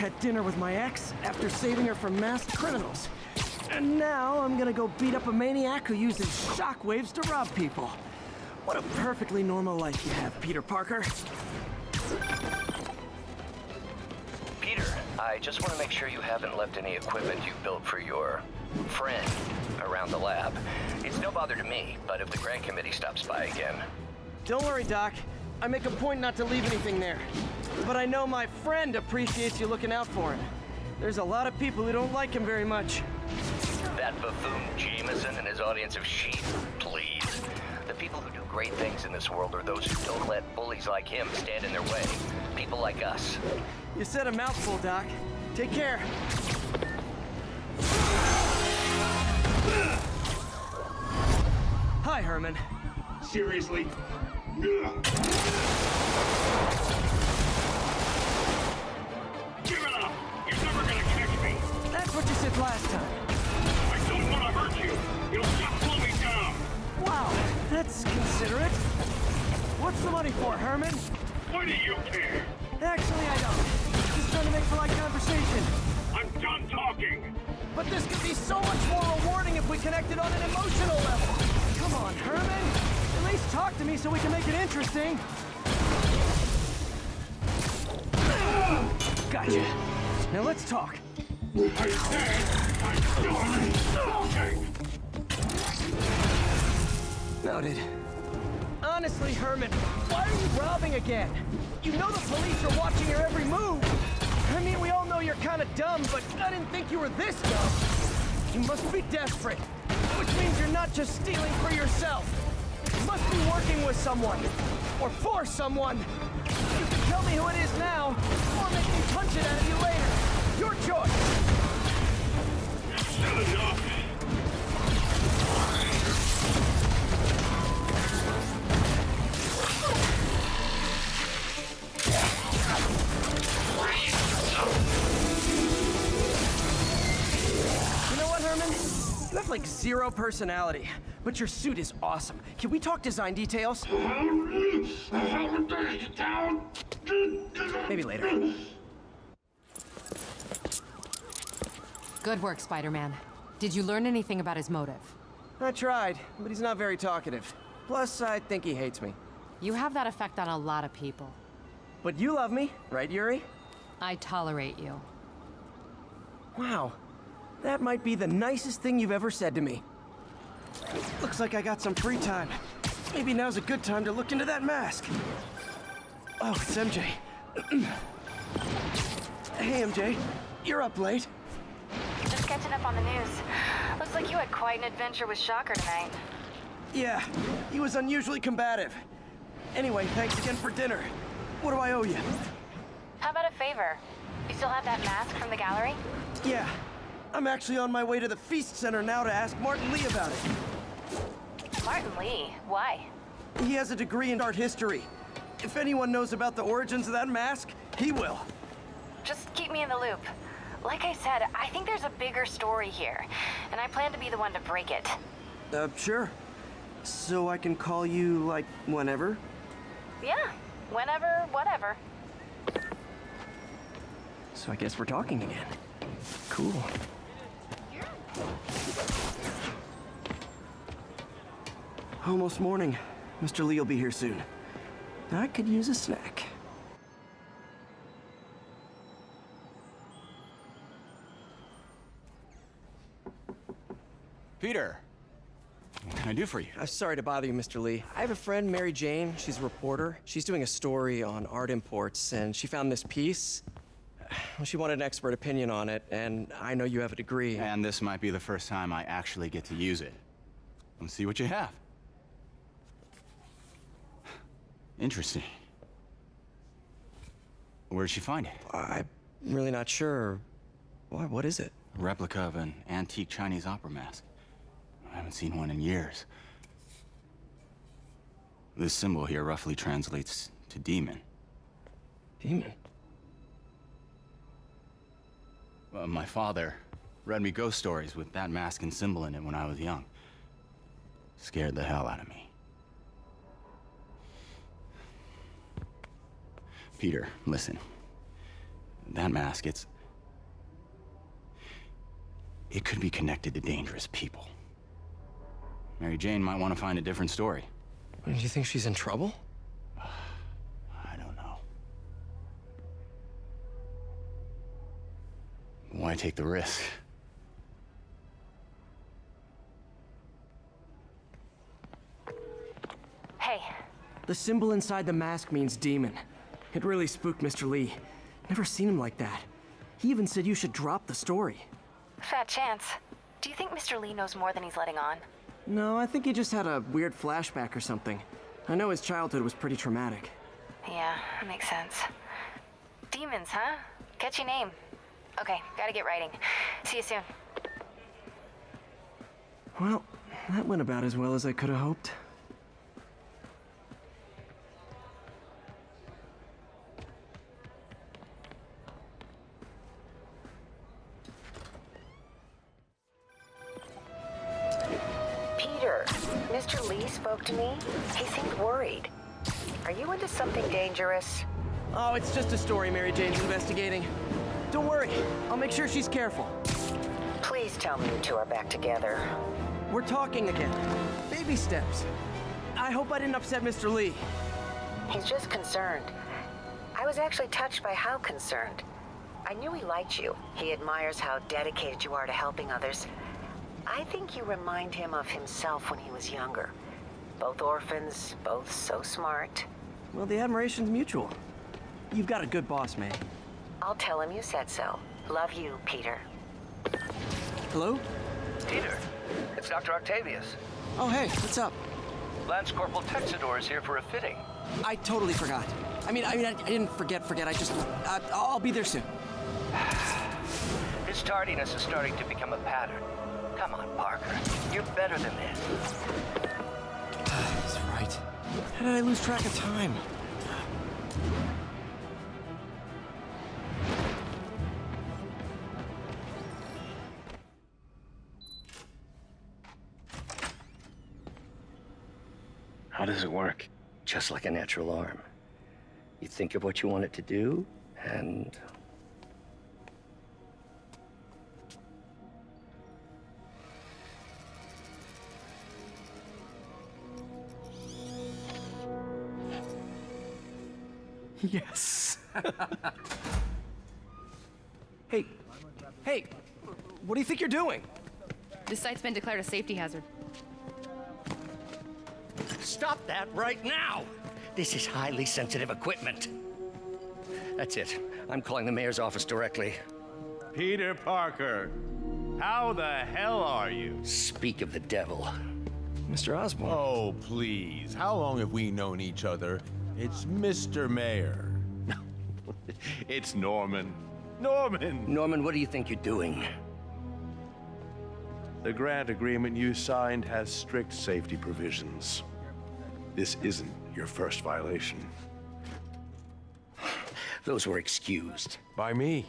had dinner with my ex after saving her from masked criminals. And now I'm gonna go beat up a maniac who uses shockwaves to rob people. What a perfectly normal life you have, Peter Parker. Peter, I just want to make sure you haven't left any equipment you built for your friend around the lab. It's no bother to me, but if the grant committee stops by again... Don't worry, Doc. I make a point not to leave anything there. But I know my friend appreciates you looking out for him. There's a lot of people who don't like him very much. That buffoon Jameson and his audience of sheep, please. The people who do great things in this world are those who don't let bullies like him stand in their way. People like us. You said a mouthful, Doc. Take care. Hi, Herman. Seriously? Give it up! You're never gonna catch me! That's what you said last time. I don't want to hurt you! You'll just slow me down! Wow, that's considerate. What's the money for, Herman? Why do you care? Actually, I don't. Just trying to make polite conversation. I'm done talking! But this could be so much more rewarding if we connected on an emotional level. Come on, Herman. At least talk to me so we can make it interesting. Gotcha. Now let's talk. I said I'm done talking! Noted. Honestly, Herman, why are you robbing again? You know the police are watching your every move. I mean, we all know you're kind of dumb, but I didn't think you were this dumb. You must be desperate, which means you're not just stealing for yourself. You must be working with someone, or for someone. You can tell me who it is now, or make me punch it out of you later. Your choice. That's enough! You know what, Herman? You have like zero personality, but your suit is awesome. Can we talk design details? Maybe later. Good work, Spider-Man. Did you learn anything about his motive? I tried, but he's not very talkative. Plus, I think he hates me. You have that effect on a lot of people. But you love me, right, Yuri? I tolerate you. Wow. That might be the nicest thing you've ever said to me. Looks like I got some free time. Maybe now's a good time to look into that mask. Oh, it's MJ. Hey, MJ. You're up late. Just catching up on the news. Looks like you had quite an adventure with Shocker tonight. Yeah, he was unusually combative. Anyway, thanks again for dinner. What do I owe you? How about a favor? You still have that mask from the gallery? Yeah, I'm actually on my way to the Feast Center now to ask Martin Lee about it. Martin Lee? Why? He has a degree in art history. If anyone knows about the origins of that mask, he will. Just keep me in the loop. Like I said, I think there's a bigger story here, and I plan to be the one to break it. Sure. So I can call you, like, whenever? Yeah, whenever, whatever. So I guess we're talking again. Cool. Almost morning. Mr. Lee will be here soon. I could use a snack. Peter, what can I do for you? I'm sorry to bother you, Mr. Lee. I have a friend, Mary Jane. She's a reporter. She's doing a story on art imports, and she found this piece. Well, she wanted an expert opinion on it, and I know you have a degree. And this might be the first time I actually get to use it. Let's see what you have. Interesting. Where did she find it? I'm really not sure. Why, what is it? A replica of an antique Chinese opera mask. I haven't seen one in years. This symbol here roughly translates to demon. Demon? My father read me ghost stories with that mask and symbol in it when I was young. Scared the hell out of me. Peter, listen. That mask, it could be connected to dangerous people. Mary Jane might want to find a different story. Do you think she's in trouble? I don't know. Why take the risk? Hey, The symbol inside the mask means demon. It really spooked Mr. Lee. Never seen him like that. He even said you should drop the story. fat chance. Do you think Mr. Lee knows more than he's letting on? No, I think he just had a weird flashback or something. I know his childhood was pretty traumatic. Yeah, makes sense. Demons, huh? Catchy name. Okay, gotta get writing. See you soon. Well, that went about as well as I could have hoped. Peter, Mr. Lee spoke to me. He seemed worried. Are you into something dangerous? Oh, it's just a story Mary Jane's investigating. Don't worry, I'll make sure she's careful. Please tell me you two are back together. We're talking again. Baby steps. I hope I didn't upset Mr. Lee. He's just concerned. I was actually touched by how concerned. I knew he liked you. He admires how dedicated you are to helping others. I think you remind him of himself when he was younger. Both orphans, both so smart. Well, the admiration's mutual. You've got a good boss, May. I'll tell him you said so. Love you, Peter. Hello? Peter, it's Dr. Octavius. Oh, hey, what's up? Lance Corporal Texador is here for a fitting. I totally forgot. I didn't forget. I just, I'll be there soon. His tardiness is starting to become a pattern. Come on, Parker. You're better than this. He's right. How did I lose track of time? How does it work? Just like a natural arm. You think of what you want it to do, and... Yes. Hey, what do you think you're doing? This site's been declared a safety hazard. Stop that right now! This is highly sensitive equipment. That's it. I'm calling the mayor's office directly. Peter Parker, how the hell are you? Speak of the devil. Mr. Osborn. Oh, please. How long have we known each other? It's Mr. Mayor. No, it's Norman. Norman! Norman, what do you think you're doing? The grant agreement you signed has strict safety provisions. This isn't your first violation. Those were excused. By me.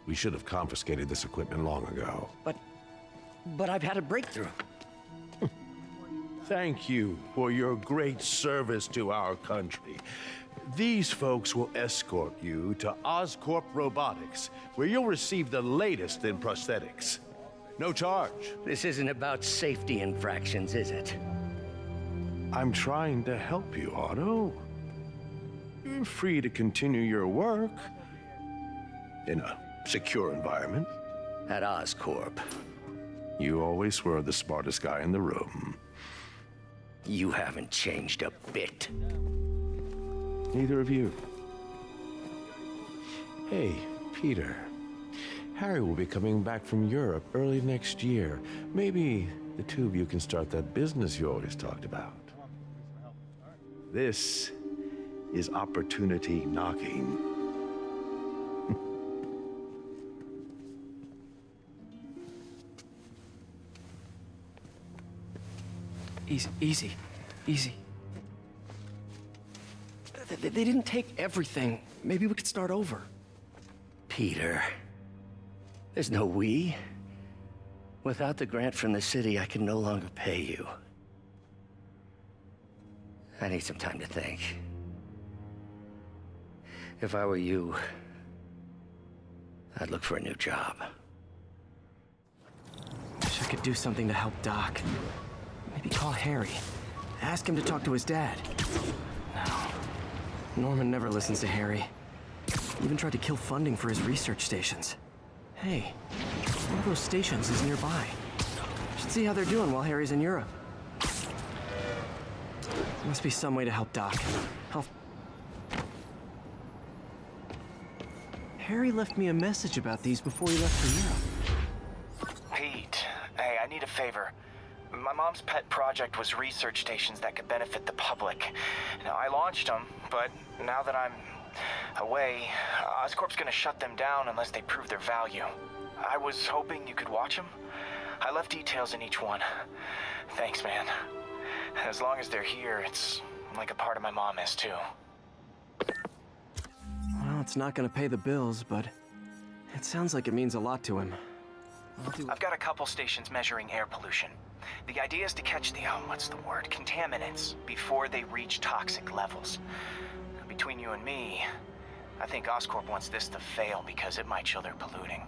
We should have confiscated this equipment long ago. But I've had a breakthrough. Thank you for your great service to our country. These folks will escort you to Oscorp Robotics, where you'll receive the latest in prosthetics. No charge. This isn't about safety infractions, is it? I'm trying to help you, Otto. You're free to continue your work in a secure environment. At Oscorp. You always were the smartest guy in the room. You haven't changed a bit. Neither of you. Hey, Peter. Harry will be coming back from Europe early next year. Maybe the two of you can start that business you always talked about. This is opportunity knocking. Easy. They didn't take everything. Maybe we could start over. Peter, there's no we. Without the grant from the city, I can no longer pay you. I need some time to think. If I were you, I'd look for a new job. Wish I could do something to help Doc. Maybe call Harry. Ask him to talk to his dad. No. Norman never listens to Harry. Even tried to kill funding for his research stations. Hey, one of those stations is nearby. Should see how they're doing while Harry's in Europe. There must be some way to help Doc. Harry left me a message about these before he left for Europe. Pete, hey, I need a favor. My mom's pet project was research stations that could benefit the public. Now, I launched them, but now that I'm away, Oscorp's gonna shut them down unless they prove their value. I was hoping you could watch them. I left details in each one. Thanks, man. As long as they're here, it's like a part of my mom is, too. Well, it's not gonna pay the bills, but it sounds like it means a lot to him. I've got a couple stations measuring air pollution. The idea is to catch the, contaminants before they reach toxic levels. Between you and me, I think Oscorp wants this to fail because it might show they're polluting.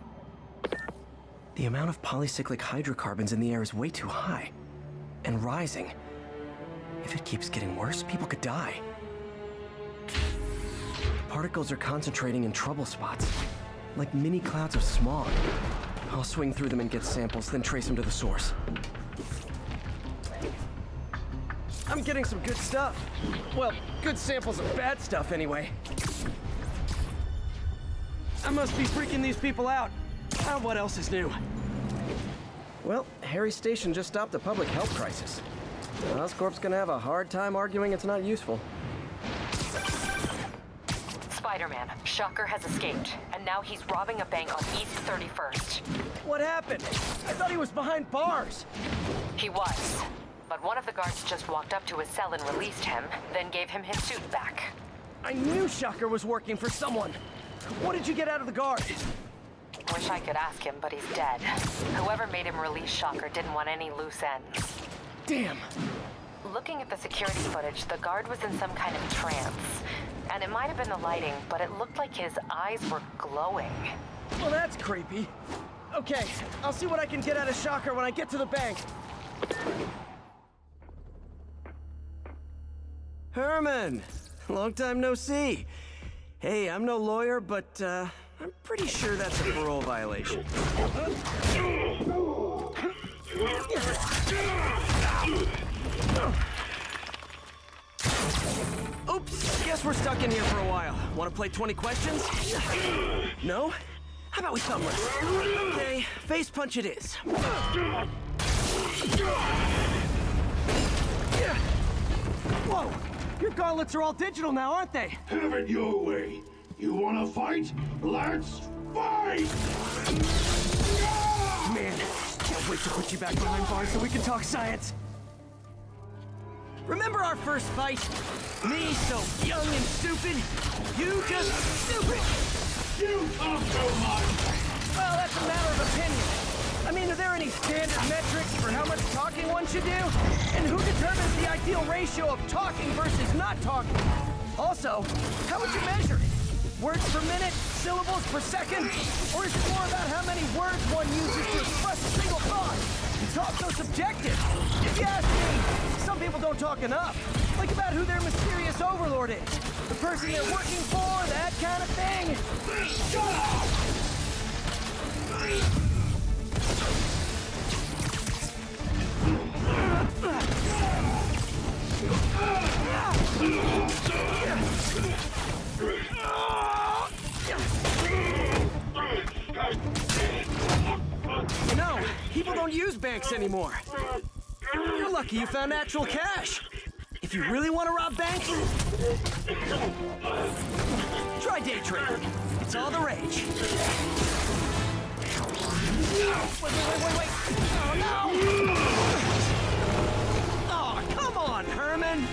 The amount of polycyclic hydrocarbons in the air is way too high. And rising. If it keeps getting worse, people could die. Particles are concentrating in trouble spots, like mini clouds of smog. I'll swing through them and get samples, then trace them to the source. I'm getting some good stuff. Well, good samples of bad stuff, anyway. I must be freaking these people out. What else is new? Well, Harry's station just stopped a public health crisis. Oscorp's gonna have a hard time arguing it's not useful. Spider-Man, Shocker has escaped, and now he's robbing a bank on East 31st. What happened? I thought he was behind bars. He was, but one of the guards just walked up to his cell and released him, then gave him his suit back. I knew Shocker was working for someone. What did you get out of the guard? Wish I could ask him, but he's dead. Whoever made him release Shocker didn't want any loose ends. Damn. Looking at the security footage, the guard was in some kind of trance. And it might have been the lighting, but it looked like his eyes were glowing. Well, that's creepy. Okay, I'll see what I can get out of Shocker when I get to the bank. Herman! Long time no see. Hey, I'm no lawyer, but, I'm pretty sure that's a parole violation. Oops, guess we're stuck in here for a while. Want to play 20 questions? No? How about we thumb wrestle? Okay, face punch it is. Whoa! Your gauntlets are all digital now, aren't they? Have it your way. You wanna fight? Let's fight! Man, can't wait to put you back behind bars so we can talk science. Remember our first fight? Me so young and stupid, you just stupid! You talk too much! Well, that's a matter of opinion. I mean, are there any standard metrics for how much talking one should do? And who determines the ideal ratio of talking versus not talking? Also, how would you measure it? Words per minute? Syllables per second? Or is it more about how many words one uses to express a single thought? It's all so subjective. If you ask me, some people don't talk enough. Like about who their mysterious overlord is. The person they're working for, that kind of thing. Shut up! You know, people don't use banks anymore. You're lucky you found actual cash. If you really want to rob banks, try day trading. It's all the rage. Wait. Oh, no! Oh, come on, Herman!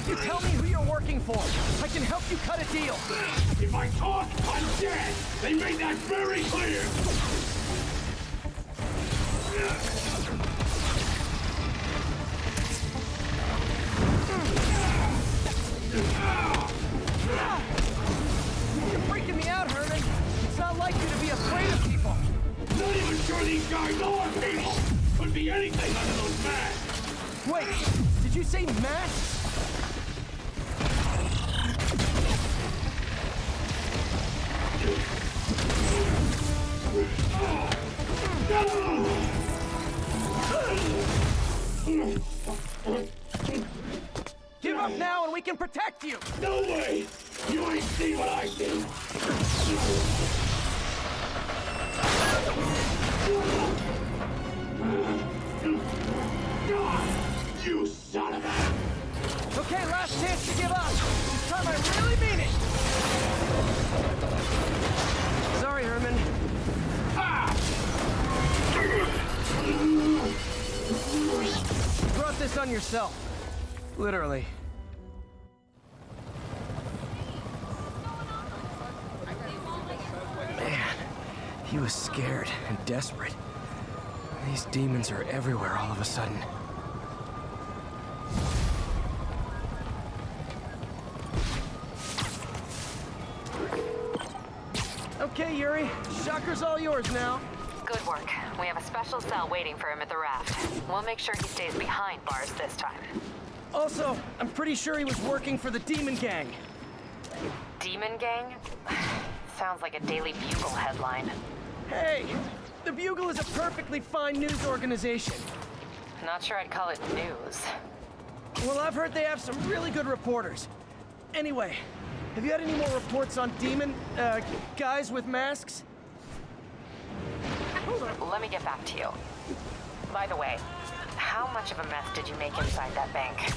You tell me who you're working for. I can help you cut a deal. If I talk, I'm dead! They made that very clear! You're freaking me out, Herman. see anything under those masks! Wait, did you say masks? Give up now and we can protect you! No way! You ain't seen what I see! You son of a... Okay, last chance to give up. This time I really mean it. Sorry, Herman. You brought this on yourself. Literally. Man, he was scared and desperate. These demons are everywhere all of a sudden. Okay, Yuri. Shocker's all yours now. Good work. We have a special cell waiting for him at the raft. We'll make sure he stays behind bars this time. Also, I'm pretty sure he was working for the Demon Gang. Demon Gang? Sounds like a Daily Bugle headline. Hey, the Bugle is a perfectly fine news organization. Not sure I'd call it news. Well, I've heard they have some really good reporters. Anyway, have you had any more reports on demon, guys with masks? Let me get back to you. By the way, how much of a mess did you make inside that bank?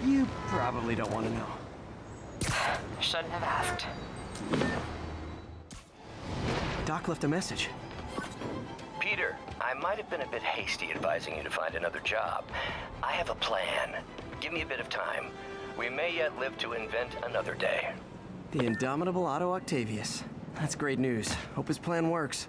You probably don't want to know. Shouldn't have asked. Doc left a message. Peter, I might have been a bit hasty advising you to find another job. I have a plan. Give me a bit of time. We may yet live to invent another day. The indomitable Otto Octavius. That's great news. Hope his plan works.